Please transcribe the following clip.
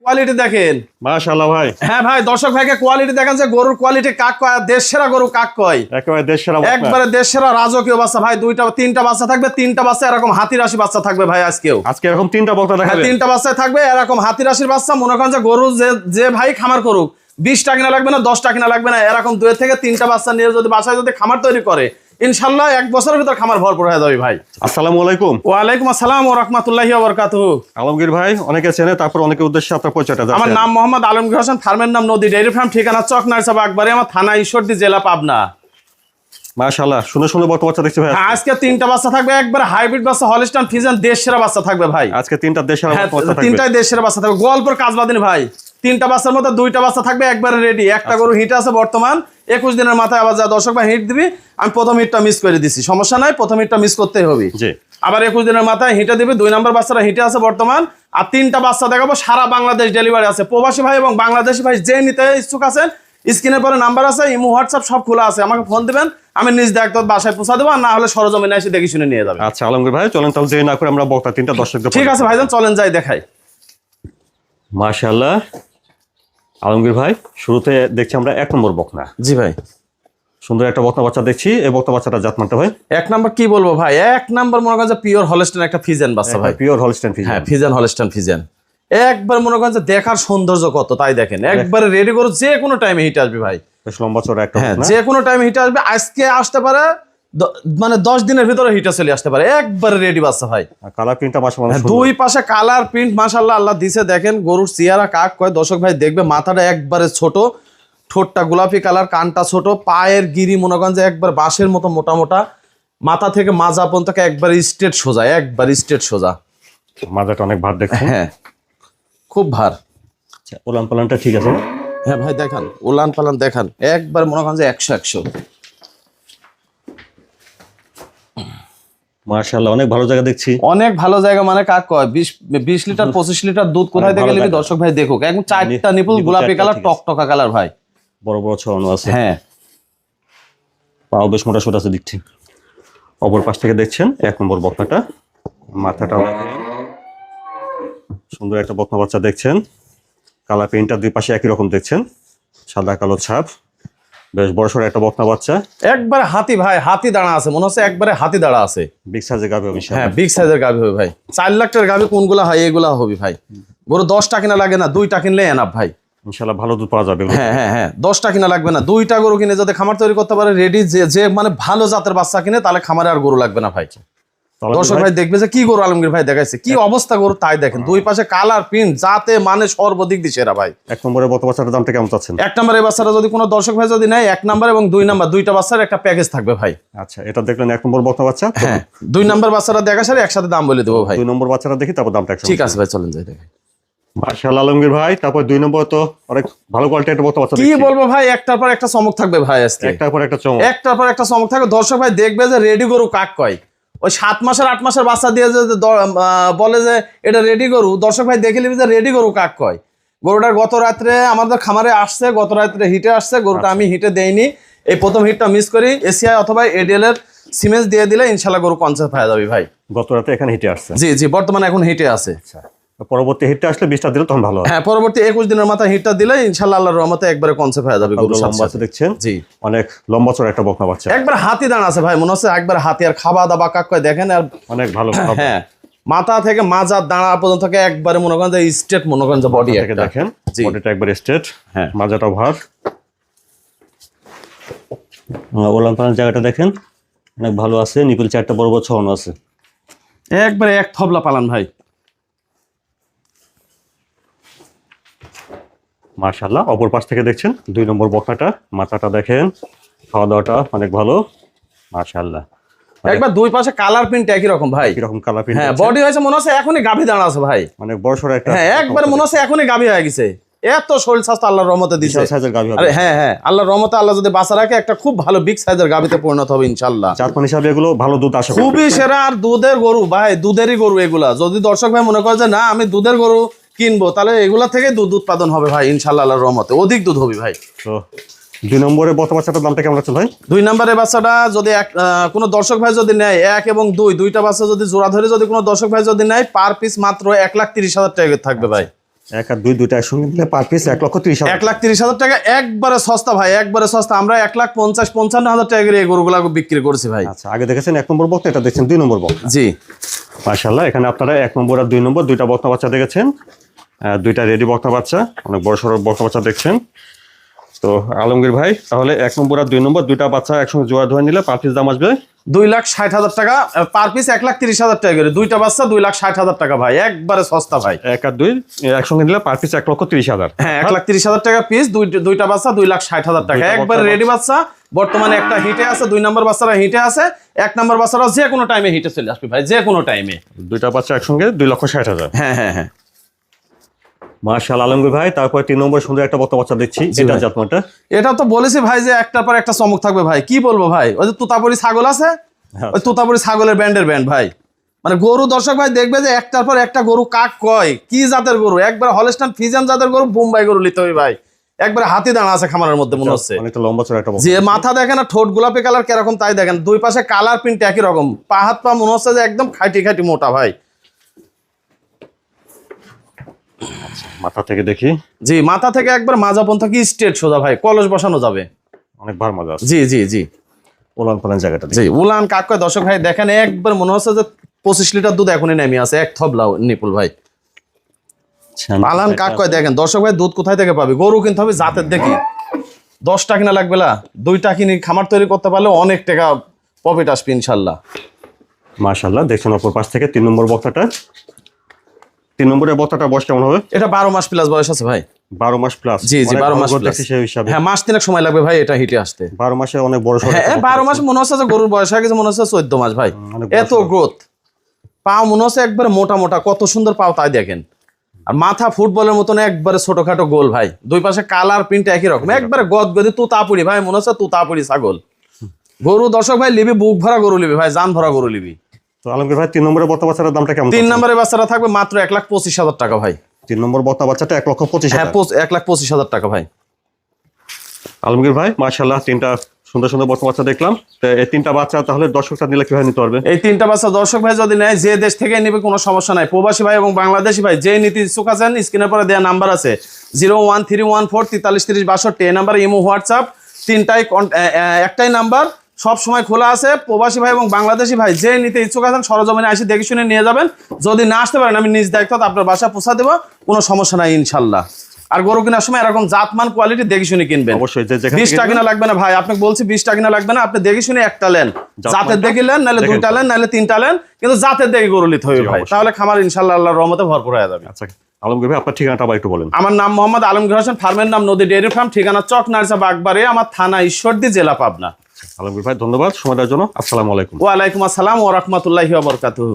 Quality দেখেন মাশাআল্লাহ ভাই। হ্যাঁ ভাই, দর্শক ভাইকে কোয়ালিটি দেখেন যে গরুর কোয়ালিটি কাক কয়, দেশ সেরা গরু কাক কয়। একেবারে দেশ সেরা, একবারে দেশ সেরা রাজকীয় বাচ্চা ভাই। তিনটা বাচ্চা থাকবে, তিনটা বাচ্চা এরকম হাতি রাশি বাচ্চা থাকবে ভাই। আজকে এরকম তিনটা বক্তা দেখাবে। তিনটা বাচ্চা থাকবে এরকম হাতি রাশির বাচ্চা। মনে করেন যে গরু যে ভাই খামার করুক, 20টা কিনা লাগবে না, 10টা কিনা লাগবে না, এরকম 2 থেকে 3টা বাচ্চা নিয়ে যদি বাসায় যদি খামার তৈরি করে, ইনশাল্লাহ 1 বছরের ভিতর খামার ভরপুর হয়ে যাবে ভাই। আসসালামু আলাইকুম। ওয়ালাইকুম আসসালাম ওয়া রাহমাতুল্লাহি ওয়া বারাকাতুহু। আলমগীর ভাই অনেকে চেনে, তারপর অনেকের উদ্দেশ্যে আপনার পরিচয়টা জানাবেন। আমার নাম মোহাম্মদ আলমগীর হোসেন, ফার্মের নাম নদী ডেইরি ফার্ম, ঠিকানা চক নারসাবা আকবরী, আমার থানা ঈশ্বরদী, জেলা পাবনা। মাশাআল্লাহ, শুনে বক্তা বাচ্চা দেখছি ভাই। আজকে 3টা বাচ্চা থাকবে, একবার হাইব্রিড বাচ্চা, হলস্টাইন ফ্রিজিয়ান, দেশ সেরা বাচ্চা থাকবে ভাই। আজকে 3টা দেশ সেরা বাচ্চা থাকবে। 3টাই দেশ সেরা বাচ্চা থাকবে, গল্পের কাজ বাদিনী ভাই। 3টা বাচ্চার মধ্যে 2টা বাচ্চা থাকবে একবারে রেডি। একটা গরু হিট আছে বর্তমান, 21 দিনের মাথায় আবার যা দর্শক ভাই হিট দিবি, আমি প্রথম হিটটা মিস করে দিছি, সমস্যা নাই, প্রথম হিটটা মিস করতেই হবে। আবার 21 দিনের মাথায় হিটে দিবি। 2 নম্বর বাচ্চারা হিটে আছে বর্তমান। আর 3টা বাচ্চা দেখাবো, সারা বাংলাদেশ ডেলিভারি আছে। প্রবাসী ভাই এবং বাংলাদেশি ভাই যে নিতে ইচ্ছুক আছেন, স্ক্রিনের পরে নাম্বার আছে, ইমো হোয়াটসঅ্যাপ সব খোলা আছে, আমাকে ফোন দিবেন, আমি নিজ দায়িত্ব বাসায় পৌঁছা দেবো, আর না হলে সরজমিনে এসে দেখে শুনে নিয়ে যাবেন। আচ্ছা আলমগীর ভাই, চলেন তাহলে যে না করে আমরা বক্তা 3টা দর্শকদের। ঠিক আছে ভাইজান, চলেন যাই দেখাই। মাশাআল্লাহ আলমগীর ভাই, শুরুতে দেখছি আমরা 1 নম্বর বকনা। জি ভাই, সুন্দর একটা বকনা বাচ্চা দেখছি। এই বকনা বাচ্চাটা জাতমানটা ভাই 1 নাম্বার কি বলবো ভাই, 1 নাম্বার মনে করেন যে পিওর হলস্টাইন একটা ফ্রিজিয়ান বাচ্চা ভাই। Pure Holstein Friesian. হ্যাঁ, ফ্রিজিয়ান হলস্টাইন ফ্রিজিয়ান। একবার মনে করেন যে দেখার সৌন্দর্য কত, তাই দেখেন। একবারে রেডি করো, যে কোনো টাইমে হিট আসবে ভাই। বেশ লম্বা চড়া একটা হ্যাঁ, বকনা। যে কোনো টাইমে হিট আসবে। আজকে আসতে পারে, মানে 10 দিনের ভিতরে হিটে চলে আসতে পারে। একবারে রেডি বাচ্চা ভাই। কালার প্রিন্টটা মাশাআল্লাহ, দুই পাশে কালার প্রিন্ট মাশাআল্লাহ আল্লাহ দিছে। দেখেন গরুর চেহারা কাক কয়, দর্শক ভাই দেখবে। মাথাটা একবারে ছোট, ঠোঁটটা গোলাপি কালার, কানটা ছোট, পায়ের গিরি মনে করেন যে একবার বাঁশের মতো মোটা মোটা, মাথা থেকে মাজা পর্যন্ত একবার স্ট্রেট সোজা, একবার স্ট্রেট সোজা। মাজাটা অনেক ভার দেখছেন। হ্যাঁ, খুব ভার। আচ্ছা, উলান পালানটা ঠিক আছে। হ্যাঁ ভাই দেখান, উলান পালান দেখান, একবার মনে করেন যে 100 মাশাআল্লাহ, অনেক ভালো জায়গা দেখছি। অনেক ভালো জায়গা। মানে কাক কয় 20 লিটার 25 লিটার দুধ কোথায় থেকে নিবি, দর্শক ভাই দেখুক। একদম 4টা নিপুল গোলাপি কালার, টকটকা কালার ভাই। বড় বড় ছড়ানো আছে। হ্যাঁ, পাও বেশ মোটা সোটা আছে দেখছি। অপর পাশ থেকে দেখছেন 1 নম্বর বকনাটা। মাথাটা সুন্দর একটা বকনা বাচ্চা দেখছেন। কালার প্রিন্টটা দুই পাশে একই রকম দেখছেন, সাদা কালো ছাপ। বেশ বড় সড়ো একটা বকনা বাচ্চা। একবারে হাতি ভাই, হাতি দাঁড়া আছে মনে হচ্ছে, একবারে হাতি দাঁড়া আছে। বিগ সাইজের গাভী হবে। হ্যাঁ, বিগ সাইজের গাভী হবে ভাই। 4 লাখ টাকার গাভী কোনগুলা হয়, এগুলা হবে ভাই। গরু 10টা কিনা লাগে না, 2টা কিনলে এনাফ ভাই। ইনশাআল্লাহ ভালো দুধ পাওয়া যাবে। হ্যাঁ হ্যাঁ হ্যাঁ, 10টা কিনা লাগবে না, 2টা গরু কিনে যদি খামার তৈরি করতে পারে রেডি, যে মানে ভালো জাতের বাচ্চা কিনে, তাহলে খামারে আর গরু লাগবে না ভাই। দর্শক ভাই দেখবে যে কি গরু আলমগীর ভাই দেখাইছে, কি অবস্থা গরু, তাই দেখেন। দুই পাশে কালার প্রিন্ট, যাতে মানে সর্বদিক দিয়ে সেরা ভাই। 1 নম্বরের বকনা বাচ্চাটার দামটা কেমন চাচ্ছেন? 1 নম্বর এই বাচ্চাটা যদি কোনো দর্শক ভাই যদি নেয়, 1 নম্বর এবং 2 নম্বর 2টা বাচ্চার একটা প্যাকেজ থাকবে ভাই। আচ্ছা, এটা দেখলেন 1 নম্বর বকনা বাচ্চা। হ্যাঁ, 2 নম্বর বাচ্চাটা দেখা সারে একসাথে দাম বলে দেবো ভাই। 2 নম্বর বাচ্চাটা দেখি, তারপর দামটা একসাথে। ঠিক আছে ভাই, চলেন যাই দেখাই। মাশাআল্লাহ আলমগীর ভাই, তারপর 2 নম্বর তো অনেক ভালো কোয়ালিটির একটা বকনা বাচ্চা কি বলবো ভাই, একটার পর একটা চমক থাকবে ভাই আজকে। একটার পর একটা চমক, একটার পর একটা চমক থাকবে। দর্শক ভাই দেখবে যে রেডি গরু কাক কয়। ওই 7 মাসের 8 মাসের বাচ্চা দিয়ে যে বলে যে এটা রেডি গরু, দর্শক ভাই দেখে নিবি যে রেডি গরু কাক কয়। গরুটার গত রাত্রে আমাদের খামারে আসছে, গত রাত্রে হিটে আসছে গরুটা। আমি হিটে দেইনি, এই প্রথম হিটটা মিস করি। এসিআই অথবা এডিএল এর সিমেন্স দিয়ে দিলে ইনশাল্লাহ গরু কনসেপ্ট হয়ে যাবে ভাই। গত রাতে এখানে হিটে আসছে। জি জি, বর্তমানে এখন হিটে আছে। আচ্ছা, পরবর্তী হিটটা আসলে 20টা দিলে তখন ভালো হয়। হ্যাঁ, পরবর্তী 21 দিনের মাথায় হিটটা দিলে ইনশাআল্লাহ আল্লাহর রহমতে একবারে কনসেপ্ট হয়ে যাবে গরু। লম্বা আছে দেখছেন। জি, অনেক লম্বা চড়া একটা বকনা বাচ্চা। একবার হাতি দাঁড়া আছে ভাই, মনে হচ্ছে একবার হাতি। আর খাওয়া দাওয়া কাক কয় দেখেন, আর অনেক ভালো। হ্যাঁ, মাথা থেকে মাজার দাঁড়া পর্যন্ত একবারে মনে করেন যে স্ট্রেট, মনে করেন যে বডি একটা দেখেন। জি, বডিটা একবার স্ট্রেট, হ্যাঁ, মাজাটাও ভার। ওলান পালান জায়গাটা দেখেন অনেক ভালো আছে। নিপুল 4টা বড় বড় ছড়ানো আছে। একবারে এক থবলা পালান ভাই। মাশাআল্লাহ, অপর পাশ থেকে দেখছেন 2 নম্বর বকনাটা। মাথাটা দেখেন, খাওয়া দাওয়াটা অনেক ভালো। মাশাআল্লাহ, একবার দুই পাশে কালার প্রিন্ট একই রকম ভাই। এরকম কালার প্রিন্ট। হ্যাঁ, বডি হয়েছে মনে হচ্ছে এখনই গাভী দাঁড়া আছে ভাই। অনেক বড় সড় একটা। হ্যাঁ, একবার মনে হচ্ছে এখনই গাভী হয়ে গেছে। এত শরীর স্বাস্থ্য আল্লাহর রহমতে দিছে। সাইজের গাভী হবে। আরে হ্যাঁ হ্যাঁ, আল্লাহর রহমতে আল্লাহ যদি বাঁচা রাখে, একটা খুব ভালো বিগ সাইজের গাভীতে পরিণত হবে ইনশাআল্লাহ। জাতমান হিসাবে এগুলো ভালো দুধ আশা করি। খুবই সেরা। আর দুধের গরু ভাই, দুধেরই গরু এগুলা। যদি দর্শক ভাই মনে করে যে না আমি দুধের গরু কিনবো, তাহলে এগুলা থেকে দুধ উৎপাদন হবে ভাই ইনশাআল্লাহ আল্লাহর রহমতে। অধিক দুধ হবে ভাই। তো 2 নম্বরের বকনা বাচ্চাটার দামটা কেমন আছে ভাই? 2 নম্বরের বাচ্চাটা যদি কোনো দর্শক ভাই যদি নেয়, 1 এবং 2 দুইটা বাচ্চা যদি জোড়া ধরে যদি কোনো দর্শক ভাই যদি নেয়, পার পিস মাত্র 1,30,000 টাকা থাকবে ভাই। এক আর দুই দুইটা একসঙ্গে দিলে পার পিস 1,30,000। 1,30,000 টাকা, একবারে সস্তা ভাই, একবারে সস্তা। আমরা 1,50,000-55,000 টাকা করে এই গরুগুলা বিক্রি করছি ভাই। আচ্ছা, আগে দেখেছেন 1 নম্বর বক্তা, এটা দেখছেন 2 নম্বর বক্তা। জি মাশাআল্লাহ, এখানে আপনারা 1 নম্বর আর 2 নম্বর দুইটা বক্তা বাচ্চা দেখেছেন, দুইটা রেডি বক্তা বাচ্চা, অনেক বড় সড়ো বক্তা বাচ্চা দেখছেন। তো আলমগীর ভাই, তাহলে 1 নম্বর আর 2 নম্বর দুইটা বাচ্চা একসঙ্গে জোড়া ধরে নিলে পার পিস দাম আসবে 2,60,000 টাকা পার পিস, 1,30,000 টাকা করে দুইটা বাচ্চা, 2,60,000 টাকা ভাই, একবারে সস্তা ভাই। 1 আর 2 একসঙ্গে নিলে পার পিস 1,30,000। হ্যাঁ, 1,30,000 টাকা পিস, দুইটা বাচ্চা 2,60,000 টাকা, একবারে রেডি বাচ্চা। বর্তমানে একটা হিটে আছে, 2 নম্বর বাচ্চারা হিটে আছে, 1 নম্বর বাচ্চারা যে কোনো টাইমে হিটে চলে আসবে ভাই, যে কোনো টাইমে। দুইটা বাচ্চা একসঙ্গে 2,60,000। হ্যাঁ হ্যাঁ হ্যাঁ, মাশাআল্লাহ আলমগীর ভাই, তারপর 3 নম্বর সুন্দর একটা বক্তা বাচ্চা দেখছি, এটা জাতমানটা। এটা তো বলেছি ভাই যে একটার পর একটা চমক থাকবে ভাই, কি বলবো ভাই। ওই যে তুতাপুরি ছাগল আছে, ওই তুতাপুরি ছাগলের ব্যান্ডের ব্যান্ড ভাই। মানে গরু দর্শক ভাই দেখবে যে একটার পর একটা গরু কাক কয় কি জাতের গরু, একবার হলস্টাইন ফ্রিজিয়ান জাতের গরু, বোম্বাই গরু নিতে হবে ভাই। একবার হাতি দাঁড়া আছে খামারের মধ্যে মনে হচ্ছে। অনেকটা লম্বা চড়া একটা বক্তা। যে মাথা দেখেন আর ঠোঁট গোলাপি কালার কিরকম তাই দেখেন, দুই পাশে কালার প্রিন্ট একই রকম, পা হাত পা মনে হচ্ছে যে একদম খাইটি খাইটি মোটা ভাই। মাথা থেকে দেখি। জি, মাথা থেকে একবার মাজা পর্যন্ত কি স্ট্রেট সোজা ভাই, কলস বসানো যাবে। অনেক ভার মাজা আছে। জি জি জি ওলান পালান জায়গাটা জি, উলান কাক কয় দর্শক ভাই দেখেন, একবার মনে হচ্ছে যে 25 লিটার দুধ এখনই নেমে আছে, এক থবলা নিপুল ভাই। পালান কাক কয় দেখেন দর্শক ভাই, দুধ কোথায় থেকে পাবে, গরু কিনতে হবে জাতের দেখি। 10টা কিনা লাগবে না, 2টা কিনে খামার তৈরি করতে পারলে অনেক টাকা প্রফিট আসবে ইনশাল্লাহ। মাশাআল্লাহ, দেখছেন অপর পাশ থেকে 3 নম্বর বক্তাটা। 3 নম্বরের বক্তাটা বয়স কেমন হবে? এটা 12 মাস প্লাস বয়স আছে ভাই। 12 মাস প্লাস। জি জি, 12 মাস প্লাস। সেই হিসাবে হ্যাঁ, মাস 3 সময় লাগবে ভাই এটা হিটে আসতে। 12 মাসে অনেক বড় সড়ো। হ্যাঁ, 12 মাস মনে হচ্ছে যে গরুর বয়স হয়ে গেছে, মনে হচ্ছে 14 মাস ভাই। অনেক বড় এত গ্রোথ, পাও মনে হচ্ছে একবারে মোটা মোটা, কত সুন্দর পাও তাই দেখেন। আর মাথা ফুটবলের মতন একবারে ছোটখাটো গোল ভাই, দুই পাশে কালার প্রিন্ট একই রকম, একবারে গদগদি তুতাপুরি ভাই, মনে হচ্ছে তুতাপুরি ছাগল। গরু দর্শক ভাই লিবি, বুক ভরা গরু লিবি ভাই, জান ভরা গরু লিবি। তো আলমগীর ভাই, 3 নম্বরের বক্তা বাচ্চাটার দামটা কেমন? 3 নম্বরের বাচ্চারা থাকবে মাত্র 1,25,000 টাকা ভাই। 3 নম্বর বক্তা বাচ্চাটা 1,25,000। হ্যাঁ, 1,25,000 টাকা ভাই। আলমগীর ভাই মাশাআল্লাহ, 3টা সুন্দর সুন্দর বক্তা বাচ্চা দেখলাম। তো এই 3টা বাচ্চা তাহলে দর্শকরা নিলে কিভাবে নিতে পারবে? এই 3টা বাচ্চা দর্শক ভাই যদি নেয়, যে দেশ থেকে নেবে কোনো সমস্যা নাই, প্রবাসী ভাই এবং বাংলাদেশি ভাই যে নীতি ইচ্ছুক আছেন, স্ক্রিনের পরে দেওয়া নাম্বার আছে 01314433062, এই নাম্বারে ইমো হোয়াটসঅ্যাপ তিনটাই, একটাই নাম্বার, সব সময় খোলা আছে। প্রবাসী ভাই এবং বাংলাদেশি ভাই যে নিতে ইচ্ছুক আছেন সরজমিনে এসে দেখে শুনে নিয়ে যাবেন। যদি না আসতে পারেন আমি নিজ দায়িত্ব আপনার বাসা পৌঁছা দেবো, কোনো সমস্যা নাই ইনশাল্লাহ। আর গরু কেনার সময় এরকম জাতমান কোয়ালিটি দেখে শুনে কিনবেন। অবশ্যই, যে 20 টাকা কিনা লাগবে না ভাই, আপনাকে বলছি 20 টাকা কিনা লাগবে না, আপনি দেখে শুনে একটা নেন, জাতের দেখে নেন, নাহলে 2টা নেন, নাহলে 3টা নেন, কিন্তু জাতের দেখে গরু নিতে হবে ভাই, তাহলে খামার ইনশাল্লাহ আল্লাহর রহমতে ভরপুর হয়ে যাবে। আচ্ছা আলমগীর ভাই, আপনার ঠিকানাটা আবার একটু বলেন। আমার নাম মোহাম্মদ আলমগীর হোসেন, ফার্মের নাম নদী ডেয়ারি ফার্ম, ঠিকানা চক নার্সা বাগবাড়ি, আমার থানা ঈশ্বরদী, জেলা পাবনা। আলমগীর ভাই ধন্যবাদ সময় দেওয়ার জন্য। আসসালামু আলাইকুম। ওয়ালাইকুম আসসালাম ওয়া রাহমাতুল্লাহি ওয়া বারাকাতুহু।